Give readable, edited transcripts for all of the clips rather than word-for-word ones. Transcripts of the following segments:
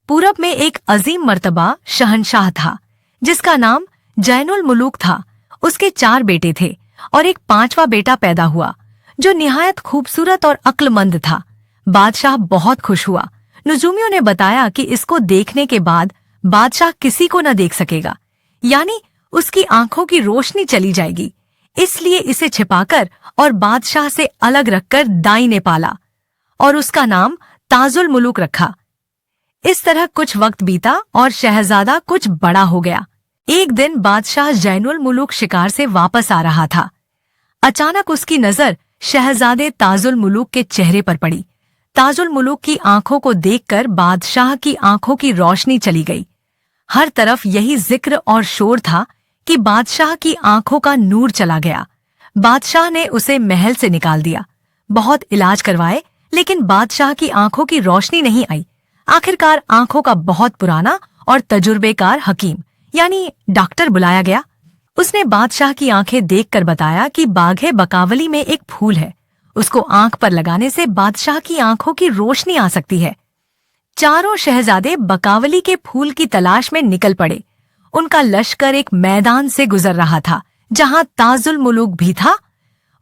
पूरब में एक अजीम मर्तबा शहंशाह था जिसका नाम जैनुल मुलूक था। उसके 4 बेटे थे और एक 5वां बेटा पैदा हुआ जो निहायत खूबसूरत और अक्लमंद था। बादशाह बहुत खुश हुआ। नुजूमियों ने बताया कि इसको देखने के बाद बादशाह किसी को न देख सकेगा, यानी उसकी आंखों की रोशनी चली जाएगी। इसलिए इसे छिपाकर और बादशाह से अलग रखकर दाई ने पाला और उसका नाम ताजुल मुलूक रखा। इस तरह कुछ वक्त बीता और शहजादा कुछ बड़ा हो गया। एक दिन बादशाह जैनुल मुलूक शिकार से वापस आ रहा था। अचानक उसकी नजर शहजादे ताजुल मुलूक के चेहरे पर पड़ी। ताजुल मुलूक की आंखों को देखकर बादशाह की आंखों की रोशनी चली गई। हर तरफ यही जिक्र और शोर था कि बादशाह की आंखों का नूर चला गया। बादशाह ने उसे महल से निकाल दिया। बहुत इलाज करवाए, लेकिन बादशाह की आंखों की रोशनी नहीं आई। आखिरकार आंखों का बहुत पुराना और तजुर्बेकार हकीम यानी डॉक्टर बुलाया गया। उसने बादशाह की आंखें देखकर बताया कि बाघे बकावली में एक फूल है, उसको आंख पर लगाने से बादशाह की आंखों की रोशनी आ सकती है। चारों शहजादे बकावली के फूल की तलाश में निकल पड़े। उनका लश्कर एक मैदान से गुजर रहा था जहां ताजुल मुलूक भी था।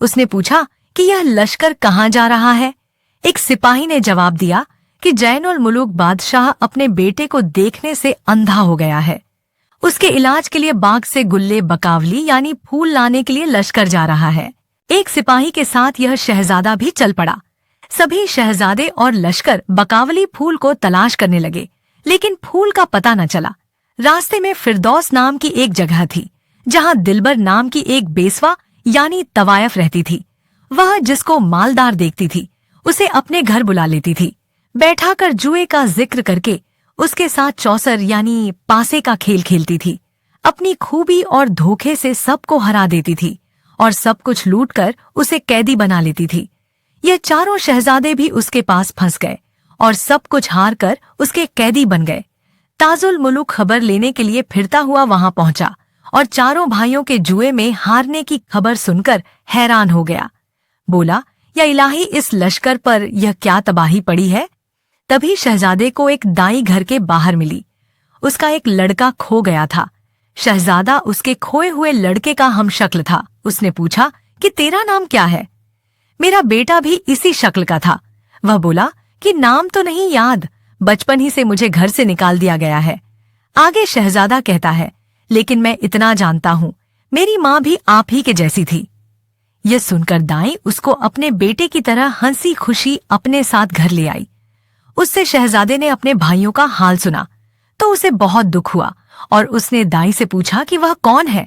उसने पूछा कि यह लश्कर कहाँ जा रहा है। एक सिपाही ने जवाब दिया कि जैनुल मुलूक बादशाह अपने बेटे को देखने से अंधा हो गया है। उसके इलाज के लिए बाग से गुल्ले बकावली यानी फूल लाने के लिए लश्कर जा रहा है। एक सिपाही के साथ यह शहजादा भी चल पड़ा। सभी शहजादे और लश्कर बकावली फूल को तलाश करने लगे, लेकिन फूल का पता न चला। रास्ते में फिरदौस नाम की एक जगह थी जहां दिलबर नाम की एक बेसवा यानी तवायफ रहती थी। वह जिसको मालदार देखती थी उसे अपने घर बुला लेती थी। बैठाकर जुए का जिक्र करके उसके साथ चौसर यानी पासे का खेल खेलती थी। अपनी खूबी और धोखे से सबको हरा देती थी और सब कुछ लूटकर उसे कैदी बना लेती थी। ये चारों शहजादे भी उसके पास फंस गए और सब कुछ हार कर उसके कैदी बन गए। ताजुल मुलूक खबर लेने के लिए फिरता हुआ वहां पहुंचा और चारों भाइयों के जुए में हारने की खबर सुनकर हैरान हो गया। बोला, या इलाही, इस लश्कर पर यह क्या तबाही पड़ी है। तभी शहजादे को एक दाई घर के बाहर मिली। उसका एक लड़का खो गया था। शहजादा उसके खोए हुए लड़के का हमशक्ल था। उसने पूछा कि तेरा नाम क्या है। मेरा बेटा भी इसी शक्ल का था। वह बोला कि नाम तो नहीं याद, बचपन ही से मुझे घर से निकाल दिया गया है। आगे शहजादा कहता है, लेकिन मैं इतना जानता हूँ, मेरी माँ भी आप ही के जैसी थी। यह सुनकर दाई उसको अपने बेटे की तरह हंसी खुशी अपने साथ घर ले आई। उससे शहजादे ने अपने भाइयों का हाल सुना तो उसे बहुत दुख हुआ और उसने दाई से पूछा कि वह कौन है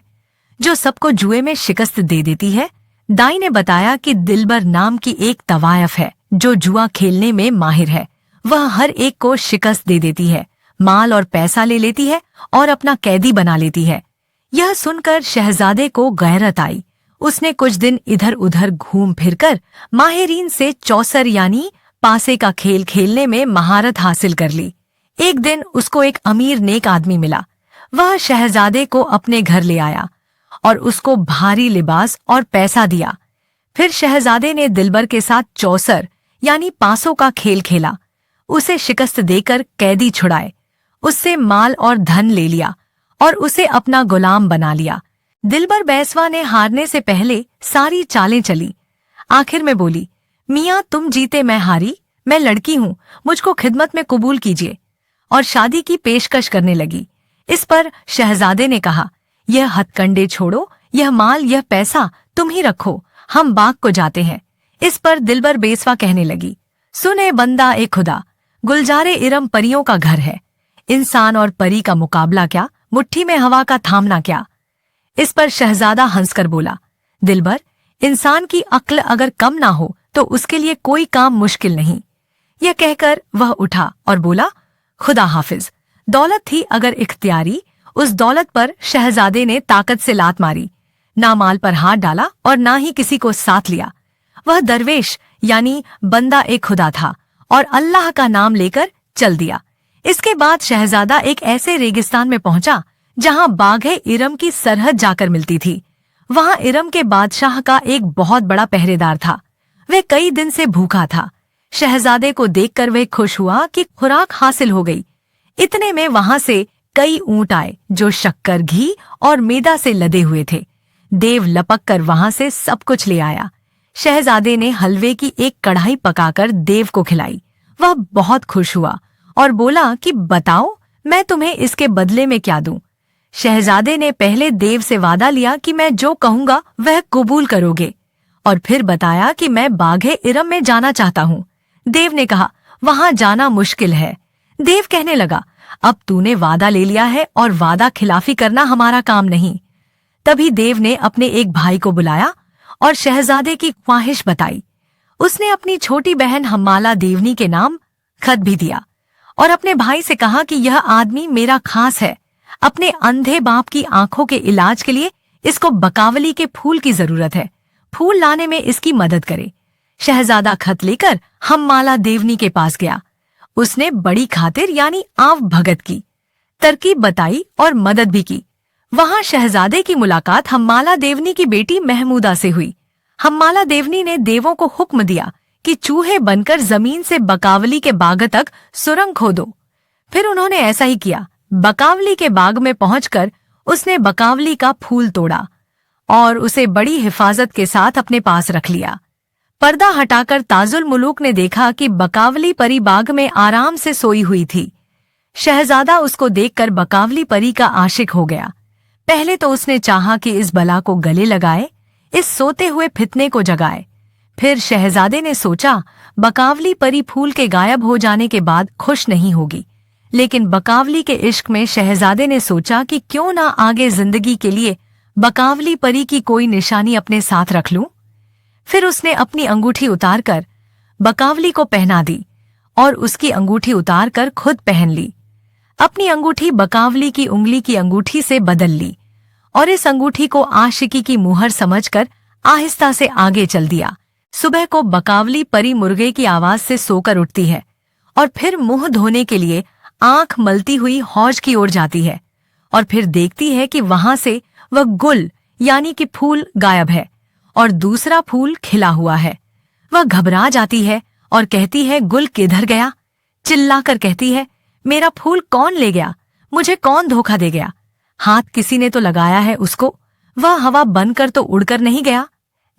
जो सबको जुए में शिकस्त दे देती है। दाई ने बताया कि दिलबर नाम की एक तवायफ है जो जुआ खेलने में माहिर है। वह हर एक को शिकस्त दे देती है, माल और पैसा ले लेती है और अपना कैदी बना लेती है। यह सुनकर शहजादे को गैरत आई। उसने कुछ दिन इधर उधर घूम फिरकर माहिरीन से चौसर यानी पासे का खेल खेलने में महारत हासिल कर ली। एक दिन उसको एक अमीर नेक आदमी मिला। वह शहजादे को अपने घर ले आया और उसको भारी लिबास और पैसा दिया। फिर शहजादे ने दिलबर के साथ चौसर यानी पासों का खेल खेला। उसे शिकस्त देकर कैदी छुड़ाए, उससे माल और धन ले लिया और उसे अपना गुलाम बना लिया। दिलबर बैसवा ने हारने से पहले सारी चालें चली। आखिर में बोली, मियाँ तुम जीते मैं हारी, मैं लड़की हूँ, मुझको खिदमत में कबूल कीजिए, और शादी की पेशकश करने लगी। इस पर शहजादे ने कहा, यह हथकंडे छोड़ो, यह माल यह पैसा तुम ही रखो, हम बाग को जाते हैं। इस पर दिलबर बेसवा कहने लगी, सुने बंदा ए खुदा, गुलजारे इरम परियों का घर है, इंसान और परी का मुकाबला क्या, मुट्ठी में हवा का थामना क्या। इस पर शहजादा हंसकर बोला, दिलबर, इंसान की अक्ल अगर कम ना हो तो उसके लिए कोई काम मुश्किल नहीं। यह कहकर वह उठा और बोला, खुदा हाफिज। दौलत थी अगर इख्तियारी, उस दौलत पर शहजादे ने ताकत से लात मारी, ना माल पर हाथ डाला और ना ही किसी को साथ लिया। वह दरवेश यानी बंदा एक खुदा था और अल्लाह का नाम लेकर चल दिया। इसके बाद शहजादा एक ऐसे रेगिस्तान में पहुंचा जहां बाघे इरम की सरहद जाकर मिलती थी। वहां इरम के बादशाह का एक बहुत बड़ा पहरेदार था। वह कई दिन से भूखा था। शहजादे को देखकर वह खुश हुआ कि खुराक हासिल हो गई। इतने में वहां से कई ऊंट आए जो शक्कर, घी और मैदा से लदे हुए थे। देव लपक कर वहां से सब कुछ ले आया। शहजादे ने हलवे की एक कढ़ाई पकाकर देव को खिलाई। वह बहुत खुश हुआ और बोला कि बताओ, मैं तुम्हें इसके बदले में क्या दूं? शहजादे ने पहले देव से वादा लिया कि मैं जो कहूंगा वह कबूल करोगे, और फिर बताया कि मैं बाघे इरम में जाना चाहता हूँ। देव ने कहा, वहां जाना मुश्किल है। देव कहने लगा, अब तूने वादा ले लिया है और वादा खिलाफी करना हमारा काम नहीं। तभी देव ने अपने एक भाई को बुलाया और शहजादे की ख्वाहिश बताई। उसने अपनी छोटी बहन हम्माला देवनी के नाम खत भी दिया और अपने भाई से कहा कि यह आदमी मेरा खास है। अपने अंधे बाप की आंखों के इलाज के लिए इसको बकावली के फूल की जरूरत है। फूल लाने में इसकी मदद करे। शहजादा खत लेकर हम्माला देवनी के पास गया। उसने बड़ी खातिर यानी आव भगत की तरकीब बताई और मदद भी की। वहां शहजादे की मुलाकात हम्माला देवनी की बेटी महमूदा से हुई। हम्माला देवनी ने देवों को हुक्म दिया कि चूहे बनकर जमीन से बकावली के बाग तक सुरंग खोदो। फिर उन्होंने ऐसा ही किया। बकावली के बाग में पहुंचकर उसने बकावली का फूल तोड़ा और उसे बड़ी हिफाजत के साथ अपने पास रख लिया। पर्दा हटाकर ताजुल मुलूक ने देखा कि बकावली परी बाग में आराम से सोई हुई थी। शहजादा उसको देखकर बकावली परी का आशिक हो गया। पहले तो उसने चाहा कि इस बला को गले लगाए, इस सोते हुए फितने को जगाए। फिर शहजादे ने सोचा, बकावली परी फूल के गायब हो जाने के बाद खुश नहीं होगी। लेकिन बकावली के इश्क में शहजादे ने सोचा कि क्यों ना आगे जिंदगी के लिए बकावली परी की कोई निशानी अपने साथ रख लूं। फिर उसने अपनी अंगूठी उतारकर बकावली को पहना दी और उसकी अंगूठी उतारकर खुद पहन ली। अपनी अंगूठी बकावली की उंगली की अंगूठी से बदल ली और इस अंगूठी को आशिकी की मुहर समझकर आहिस्ता से आगे चल दिया। सुबह को बकावली परी मुर्गे की आवाज से सोकर उठती है और फिर मुंह धोने के लिए आंख मलती हुई हौज की ओर जाती है और फिर देखती है कि वहां से वह गुल यानी कि फूल गायब है और दूसरा फूल खिला हुआ है। वह घबरा जाती है और कहती है, गुल किधर गया? चिल्लाकर कहती है, मेरा फूल कौन ले गया? मुझे कौन धोखा दे गया? हाथ किसी ने तो लगाया है उसको। वह हवा बनकर तो उड़कर नहीं गया।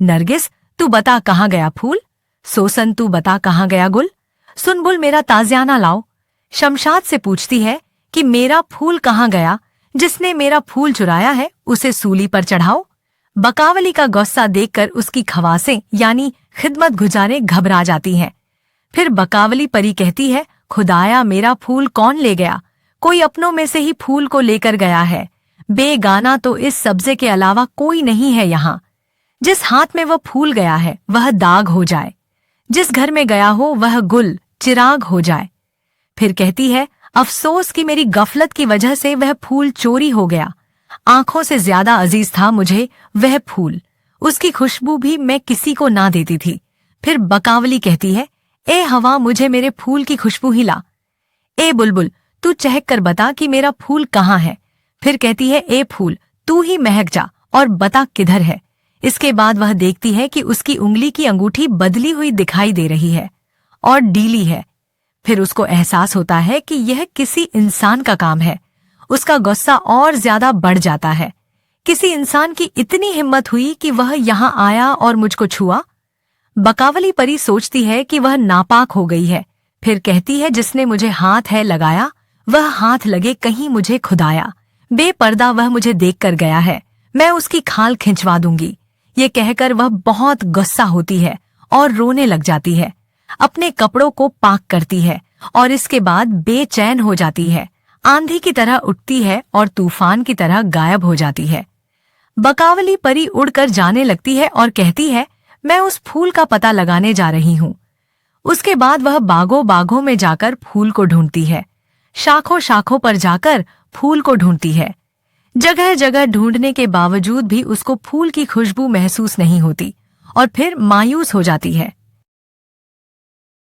नरगिस, तू बता कहाँ गया फूल? सोसन, तू बता कहाँ गया गुल? सुनबुल, मेरा ताजियाना लाओ। शमशाद से पूछती है कि मेरा फूल कहाँ गया? जिसने मेरा फूल चुराया है उसे सूली पर चढ़ाओ। बकावली का गुस्सा देखकर उसकी खवासें यानी खिदमत गुजारें घबरा जाती हैं। फिर बकावली परी कहती है, खुदाया, मेरा फूल कौन ले गया? कोई अपनों में से ही फूल को लेकर गया है। बेगाना तो इस सब्जे के अलावा कोई नहीं है यहाँ। जिस हाथ में वह फूल गया है वह दाग हो जाए, जिस घर में गया हो वह गुल चिराग हो जाए। फिर कहती है, अफसोस कि मेरी गफलत की वजह से वह फूल चोरी हो गया। आंखों से ज्यादा अजीज था मुझे वह फूल। उसकी खुशबू भी मैं किसी को ना देती थी। फिर बकावली कहती है, ए हवा, मुझे मेरे फूल की खुशबू ही ला। ए बुलबुल, तू चहक कर बता कि मेरा फूल कहाँ है। फिर कहती है, ए फूल, तू ही महक जा और बता किधर है। इसके बाद वह देखती है कि उसकी उंगली की अंगूठी बदली हुई दिखाई दे रही है और डीली है। फिर उसको एहसास होता है कि यह किसी इंसान का काम है। उसका गुस्सा और ज्यादा बढ़ जाता है। किसी इंसान की इतनी हिम्मत हुई कि वह यहाँ आया और मुझको छुआ? बकावली परी सोचती है कि वह नापाक हो गई है। फिर कहती है, जिसने मुझे हाथ है लगाया वह हाथ लगे कहीं मुझे खुदाया। बेपर्दा वह मुझे देखकर गया है, मैं उसकी खाल खिंचवा दूंगी। ये कहकर वह बहुत गुस्सा होती है और रोने लग जाती है। अपने कपड़ों को पाक करती है और इसके बाद बेचैन हो जाती है। आंधी की तरह उठती है और तूफान की तरह गायब हो जाती है। बकावली परी उड़कर जाने लगती है और कहती है, मैं उस फूल का पता लगाने जा रही हूँ। उसके बाद वह बागों बागों में जाकर फूल को ढूंढती है। शाखों शाखों पर जाकर फूल को ढूंढती है। जगह जगह ढूंढने के बावजूद भी उसको फूल की खुशबू महसूस नहीं होती और फिर मायूस हो जाती है।